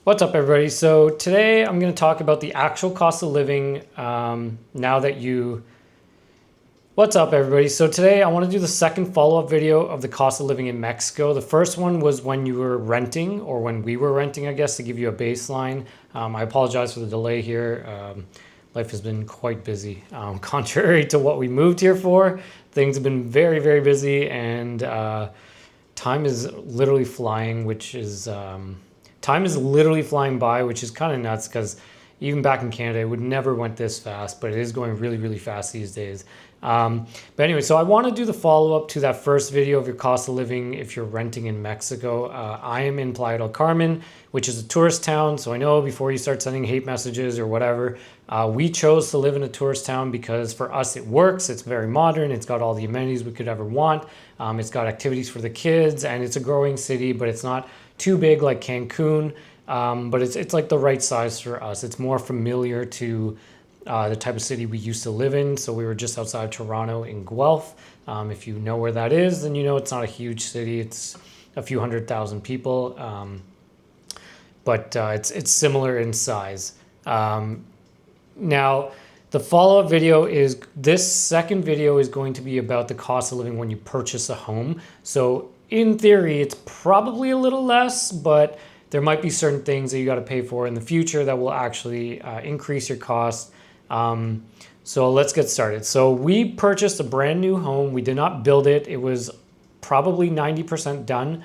What's up, everybody? So today I'm going to talk about the actual cost of living now that you... What's up, everybody? So today I want to do the second follow-up video of the cost of living in Mexico. The first one was when you were renting, or when we were renting, I guess, to give you a baseline. I apologize for the delay here. Life has been quite busy. Contrary to what we moved here for, things have been very, very busy, and time is literally flying, which is... time is literally flying by, which is kind of nuts because even back in Canada, it would never went this fast, but it is going really, really fast these days. But anyway, so I want to do the follow-up to that first video of your cost of living if you're renting in Mexico. I am in Playa del Carmen, which is a tourist town. So I know before you start sending hate messages or whatever, we chose to live in a tourist town because for us it works. It's very modern. It's got all the amenities we could ever want. It's got activities for the kids, and it's a growing city, but it's not too big like Cancun. But it's like the right size for us. It's more familiar to the type of city we used to live in. So we were just outside of Toronto in Guelph. If you know where that is, then you know it's not a huge city. It's a few 100,000 people, but it's similar in size. Now, the follow-up video is, this second video is going to be about the cost of living when you purchase a home. So in theory, it's probably a little less, but there might be certain things that you got to pay for in the future that will actually increase your cost. So let's get started. So we purchased a brand new home. We did not build it. It was probably 90% done.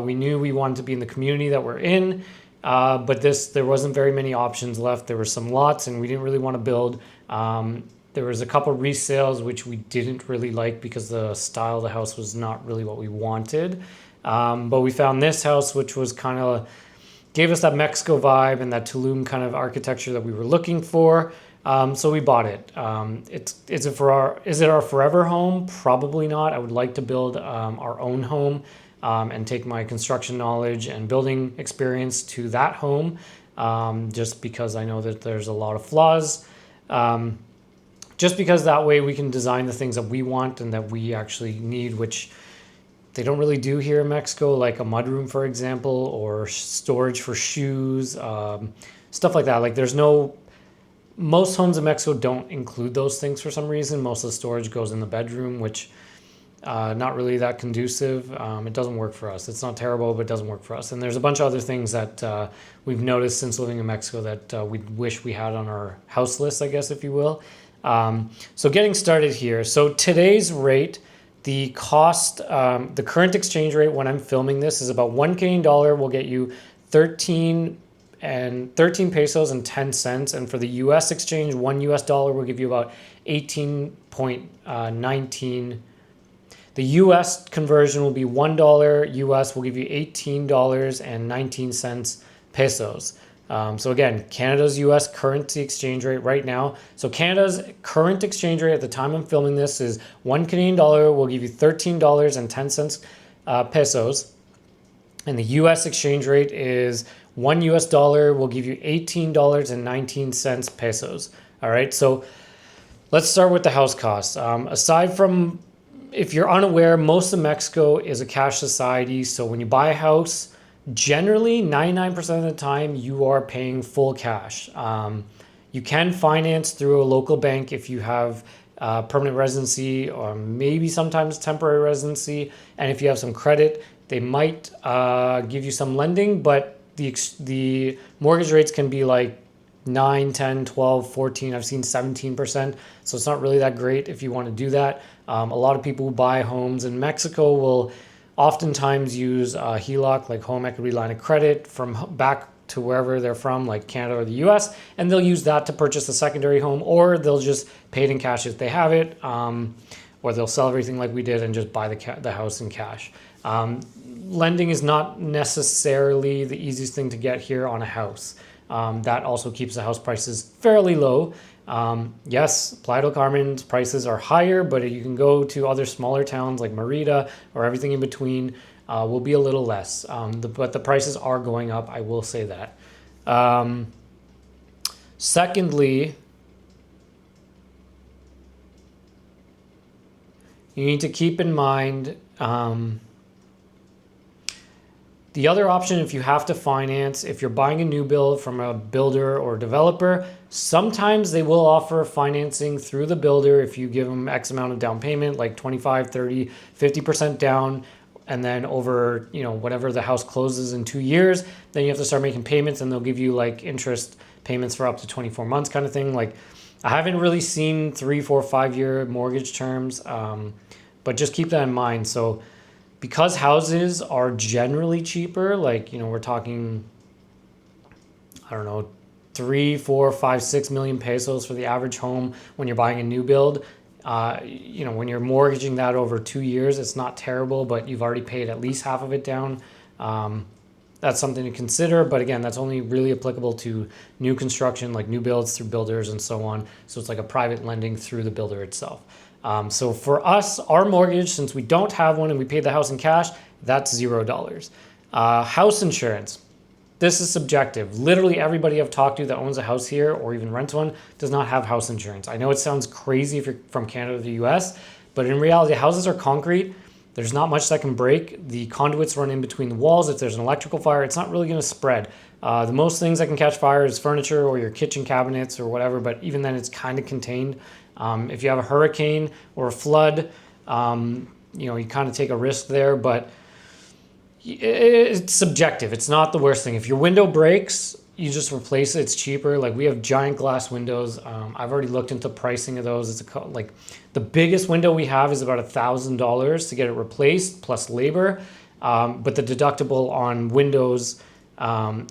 We knew we wanted to be in the community that we're in, but there wasn't very many options left. There were some lots and we didn't really want to build. There was a couple resales, which we didn't really like because the style of the house was not really what we wanted. But we found this house, which was kind of gave us that Mexico vibe and that Tulum kind of architecture that we were looking for. So we bought it. Is it our forever home? Probably not. I would like to build our own home and take my construction knowledge and building experience to that home, just because I know that there's a lot of flaws. Just because that way we can design the things that we want and that we actually need, which they don't really do here in Mexico, like a mudroom, for example, or storage for shoes, stuff like that. Like most homes in Mexico don't include those things for some reason. Most of the storage goes in the bedroom, which not really that conducive. It doesn't work for us. It's not terrible, but it doesn't work for us. And there's a bunch of other things that we've noticed since living in Mexico that we wish we had on our house list, I guess, if you will. So getting started here. So today's rate, the cost, the current exchange rate when I'm filming this is about $1 will get you 13 pesos and 10 cents. And for the US exchange, $1 will give you about 18.19. The US conversion will be $1 US will give you $18.19 pesos. So again, Canada's US currency exchange rate right now. So Canada's current exchange rate at the time I'm filming this is $1 Canadian will give you $13.10 pesos. And the US exchange rate is $1 will give you $18.19 pesos. All right, so let's start with the house costs. Aside from, if you're unaware, most of Mexico is a cash society. So when you buy a house, generally 99% of the time you are paying full cash. You can finance through a local bank if you have permanent residency or maybe sometimes temporary residency. And if you have some credit, they might give you some lending, but the mortgage rates can be like 9, 10, 12, 14. I've seen 17%. So it's not really that great if you want to do that. A lot of people who buy homes in Mexico will oftentimes use HELOC, like home equity line of credit, from back to wherever they're from, like Canada or the US, and they'll use that to purchase a secondary home, or they'll just pay it in cash if they have it, or they'll sell everything like we did and just buy the house in cash. Lending is not necessarily the easiest thing to get here on a house. That also keeps the house prices fairly low. Yes, Playa del Carmen's prices are higher, but you can go to other smaller towns like Merida or everything in between will be a little less. But the prices are going up, I will say that. Secondly, you need to keep in mind The other option, if you have to finance, if you're buying a new build from a builder or developer, sometimes they will offer financing through the builder if you give them X amount of down payment, like 25, 30, 50% down. And then over, whatever the house closes in 2 years, then you have to start making payments and they'll give you like interest payments for up to 24 months kind of thing. Like I haven't really seen 3, 4, 5 year mortgage terms, but just keep that in mind. So because houses are generally cheaper, like, we're talking, I don't know, 3, 4, 5, 6 million pesos for the average home when you're buying a new build. When you're mortgaging that over 2 years, it's not terrible, but you've already paid at least half of it down. That's something to consider. But again, that's only really applicable to new construction, like new builds through builders and so on. So it's like a private lending through the builder itself. So for us, our mortgage, since we don't have one and we paid the house in cash, that's $0. House insurance. This is subjective. Literally everybody I've talked to that owns a house here or even rents one does not have house insurance. I know it sounds crazy if you're from Canada to the US, but in reality, houses are concrete. There's not much that can break. The conduits run in between the walls. If there's an electrical fire, it's not really going to spread. The most things that can catch fire is furniture or your kitchen cabinets or whatever, but even then it's kind of contained. If you have a hurricane or a flood, you kind of take a risk there, but it's subjective. It's not the worst thing. If your window breaks, you just replace it. It's cheaper. Like we have giant glass windows. I've already looked into pricing of those. It's like the biggest window we have is about $1,000 to get it replaced plus labor. But the deductible on windows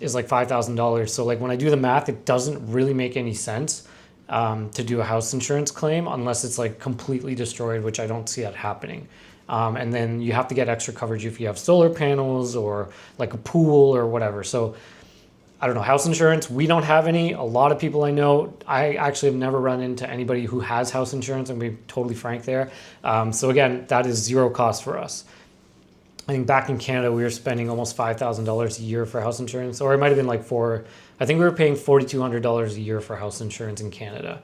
is like $5,000. So like when I do the math, it doesn't really make any sense to do a house insurance claim unless it's like completely destroyed, which I don't see that happening. And then you have to get extra coverage if you have solar panels or like a pool or whatever. So I don't know, house insurance, we don't have any. A lot of people I know, I actually have never run into anybody who has house insurance, and be totally frank there. So again, that is zero cost for us. I think back in Canada, we were spending almost $5,000 a year for house insurance, or it might have been like I think we were paying $4,200 a year for house insurance in Canada.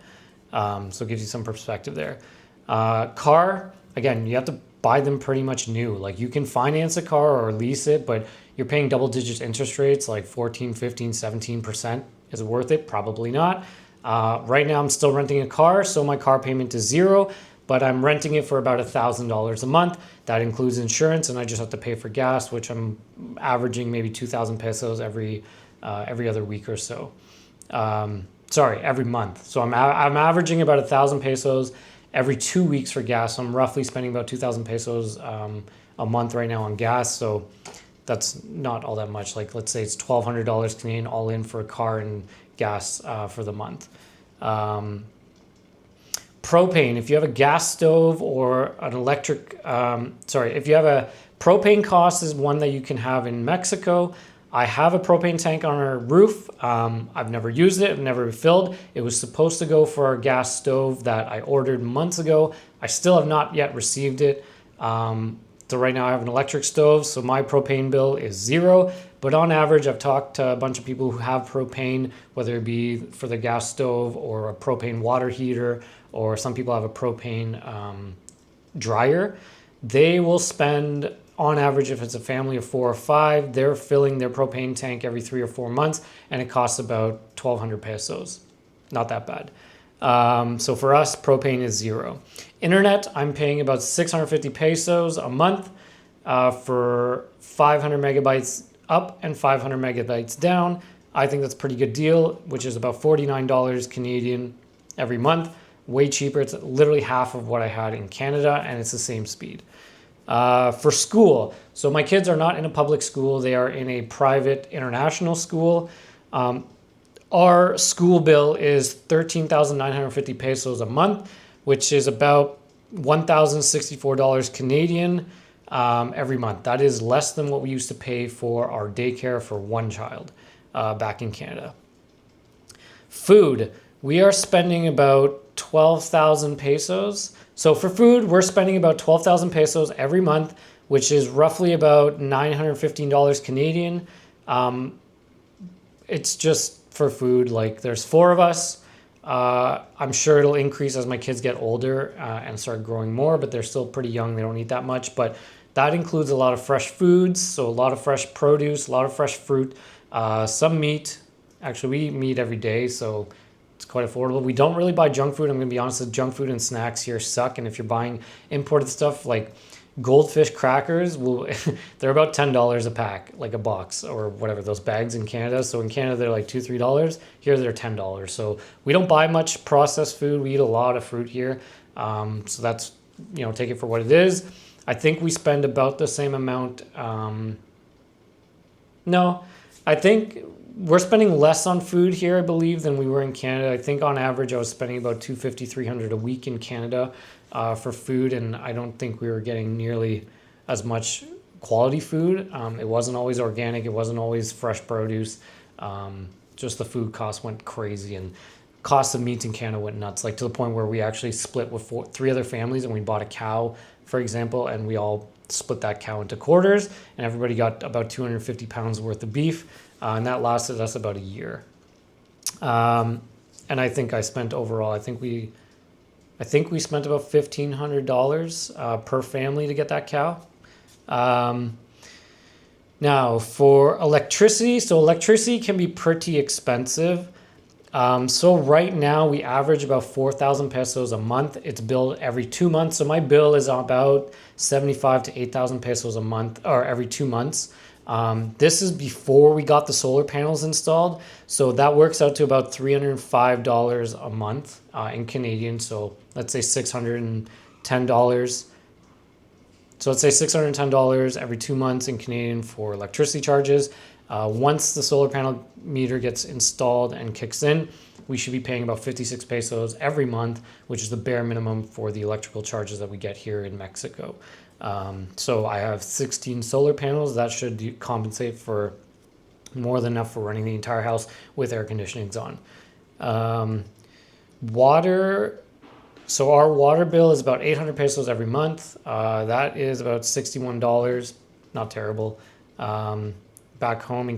So it gives you some perspective there. Car, again, you have to buy them pretty much new. Like you can finance a car or lease it, but you're paying double digit interest rates like 14, 15, 17%. Is it worth it? Probably not. Right now I'm still renting a car, so my car payment is $0, but I'm renting it for about $1,000 a month. That includes insurance, and I just have to pay for gas, which I'm averaging maybe 2,000 pesos every other week or so. Every month. So I'm averaging about 1,000 pesos every 2 weeks for gas. So I'm roughly spending about 2,000 pesos a month right now on gas. So that's not all that much. Like let's say it's $1,200 Canadian all in for a car and gas for the month. Propane, if you have a gas stove or an electric, if you have a propane cost is one that you can have in Mexico. I have a propane tank on our roof. I've never used it. I've never refilled. It was supposed to go for our gas stove that I ordered months ago. I still have not yet received it. So right now I have an electric stove, so my propane bill is $0. But on average, I've talked to a bunch of people who have propane, whether it be for the gas stove or a propane water heater, or some people have a propane dryer. They will spend, on average, if it's a family of 4 or 5, they're filling their propane tank every 3 or 4 months, and it costs about 1,200 pesos. Not that bad. So for us, propane is $0. Internet, I'm paying about 650 pesos a month for 500 megabytes up and 500 megabytes down. I think that's a pretty good deal, which is about $49 Canadian every month. Way cheaper. It's literally half of what I had in Canada, and it's the same speed. For school, so my kids are not in a public school. They are in a private international school. Our school bill is 13,950 pesos a month, which is about $1,064 Canadian every month. That is less than what we used to pay for our daycare for one child back in Canada. Food, we are spending about 12,000 pesos. So for food, we're spending about 12,000 pesos every month, which is roughly about $915 Canadian. It's just for food. Like there's 4 of us. I'm sure it'll increase as my kids get older and start growing more, but they're still pretty young. They don't eat that much. But That includes a lot of fresh foods, so a lot of fresh produce, a lot of fresh fruit, some meat. Actually, we eat meat every day, so it's quite affordable. We don't really buy junk food. I'm going to be honest, the junk food and snacks here suck. And if you're buying imported stuff like Goldfish crackers, they're about $10 a pack, like a box or whatever, those bags in Canada. So in Canada, they're like $2, $3. Here, they're $10. So we don't buy much processed food. We eat a lot of fruit here. So that's, take it for what it is. I think we spend about the same amount. No, I think we're spending less on food here, I believe, than we were in Canada. I think on average, I was spending about $250, $300 a week in Canada for food, and I don't think we were getting nearly as much quality food. It wasn't always organic. It wasn't always fresh produce. Just the food costs went crazy, and cost of meats in Canada went nuts, like to the point where we actually split with three other families, and we bought a cow, for example, and we all split that cow into quarters, and everybody got about 250 pounds worth of beef, and that lasted us about a year. And I think I spent overall, I think we spent about $1,500 per family to get that cow. Now for electricity, so electricity can be pretty expensive. So right now we average about 4,000 pesos a month. It's billed every 2 months. So my bill is about 75 to 8,000 pesos a month, or every 2 months. This is before we got the solar panels installed. So that works out to about $305 a month in Canadian. So let's say $610. So let's say $610 every 2 months in Canadian for electricity charges. Once the solar panel meter gets installed and kicks in, we should be paying about 56 pesos every month, which is the bare minimum for the electrical charges that we get here in Mexico. So I have 16 solar panels. That should compensate for more than enough for running the entire house with air conditionings on. Water. So our water bill is about 800 pesos every month. That is about $61. Not terrible. Back home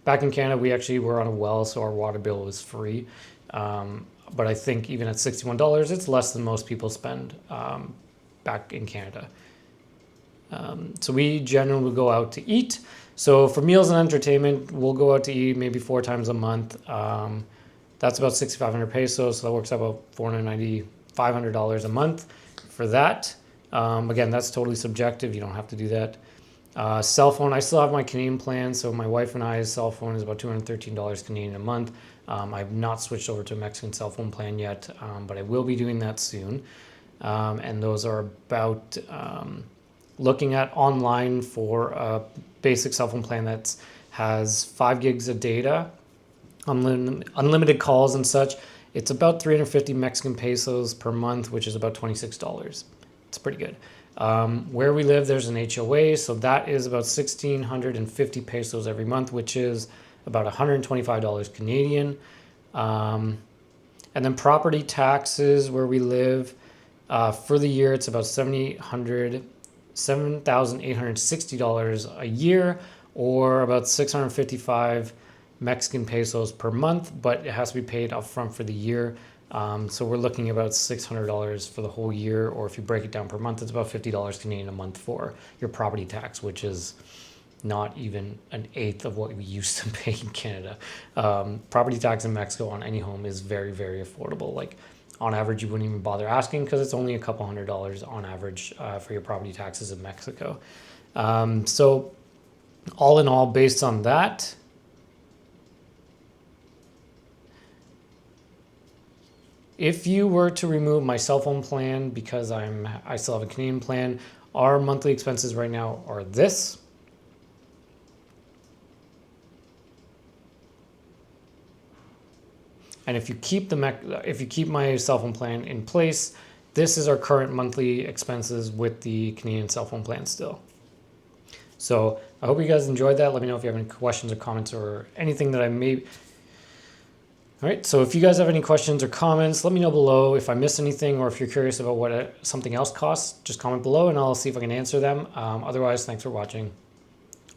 back in Canada, we actually were on a well, so our water bill was free. But I think even at $61, it's less than most people spend back in Canada. So we generally go out to eat. So for meals and entertainment, we'll go out to eat maybe 4 times a month. That's about 6,500 pesos. So that works out about $490, $500 a month for that. Again, that's totally subjective. You don't have to do that. Cell phone, I still have my Canadian plan. So my wife and I's cell phone is about $213 Canadian a month. I've not switched over to a Mexican cell phone plan yet, but I will be doing that soon. And those are about looking at online for a basic cell phone plan that has 5 gigs of data, unlimited calls and such. It's about 350 Mexican pesos per month, which is about $26. It's pretty good. Where we live, there's an HOA, so that is about 1,650 pesos every month, which is about $125 Canadian. And then property taxes where we live, for the year, it's about $7,860 a year, or about 655 Mexican pesos per month, but it has to be paid upfront for the year. So we're looking about $600 for the whole year, or if you break it down per month, it's about $50 Canadian a month for your property tax, which is not even an eighth of what we used to pay in Canada. Property tax in Mexico on any home is very, very affordable. Like on average, you wouldn't even bother asking because it's only a couple $100 on average for your property taxes in Mexico. So all in all, based on that, if you were to remove my cell phone plan because I still have a Canadian plan, our monthly expenses right now are this. And if you keep my cell phone plan in place, this is our current monthly expenses with the Canadian cell phone plan still. So I hope you guys enjoyed that. Let me know if you have any questions or comments or anything that I may. All right, so if you guys have any questions or comments, let me know below. If I missed anything or if you're curious about what something else costs, just comment below and I'll see if I can answer them. Otherwise, thanks for watching.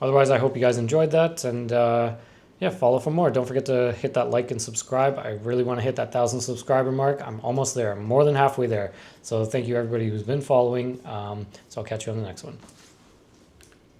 Otherwise, I hope you guys enjoyed that, and yeah, follow for more. Don't forget to hit that like and subscribe. I really want to hit that 1,000 subscriber mark. I'm almost there. I'm more than halfway there. So thank you everybody who's been following. So I'll catch you on the next one.